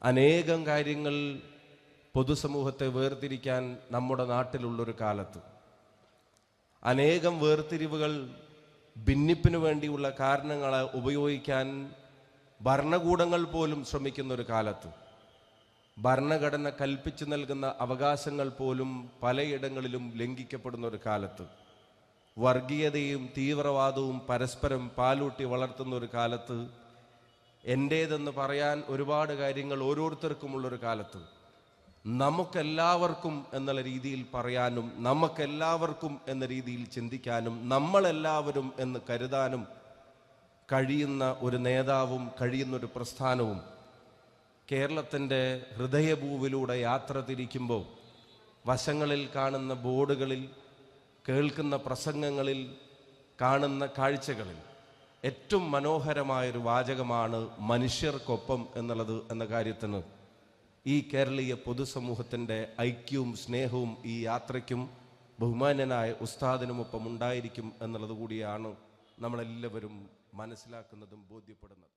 അനേകം കാര്യങ്ങൾ പൊതുസമൂഹത്തെ വേർതിരിക്കാൻ നമ്മുടെ നാട്ടിലുള്ളൊരു കാലത്ത്, അനേകം വേർതിരിവുകൾ ഭിന്നിപ്പിനു വേണ്ടിയുള്ള കാരണങ്ങളെ ഉപയോഗിക്കാൻ ഭരണകൂടങ്ങൾ പോലും ശ്രമിക്കുന്ന ഒരു കാലത്ത്, ഭരണഘടന കൽപ്പിച്ചു നൽകുന്ന അവകാശങ്ങൾ പോലും പലയിടങ്ങളിലും ലംഘിക്കപ്പെടുന്ന ഒരു കാലത്ത്, വർഗീയതയും തീവ്രവാദവും പരസ്പരം പാലൂട്ടി വളർത്തുന്ന ഒരു കാലത്ത്, എൻ്റേതെന്ന് പറയാൻ ഒരുപാട് കാര്യങ്ങൾ ഓരോരുത്തർക്കുമുള്ളൊരു കാലത്ത്, നമുക്കെല്ലാവർക്കും എന്നുള്ള രീതിയിൽ പറയാനും നമുക്കെല്ലാവർക്കും എന്ന രീതിയിൽ ചിന്തിക്കാനും നമ്മളെല്ലാവരും എന്ന് കരുതാനും കഴിയുന്ന ഒരു നേതാവും കഴിയുന്നൊരു പ്രസ്ഥാനവും കേരളത്തിൻ്റെ ഹൃദയഭൂവിലൂടെ യാത്ര തിരിക്കുമ്പോൾ വശങ്ങളിൽ കാണുന്ന ബോർഡുകളിൽ, കേൾക്കുന്ന പ്രസംഗങ്ങളിൽ, കാണുന്ന കാഴ്ചകളിൽ ഏറ്റവും മനോഹരമായൊരു വാചകമാണ് മനുഷ്യർക്കൊപ്പം എന്നുള്ളത് എന്ന കാര്യത്തിന് ഈ കേരളീയ പൊതുസമൂഹത്തിൻ്റെ ഐക്യവും സ്നേഹവും ഈ യാത്രയ്ക്കും ബഹുമാന്യനായ ഉസ്താദിനുമൊപ്പം ഉണ്ടായിരിക്കും എന്നുള്ളത് കൂടിയാണ് നമ്മളെല്ലാവരും മനസ്സിലാക്കുന്നതും ബോധ്യപ്പെടുന്നത്.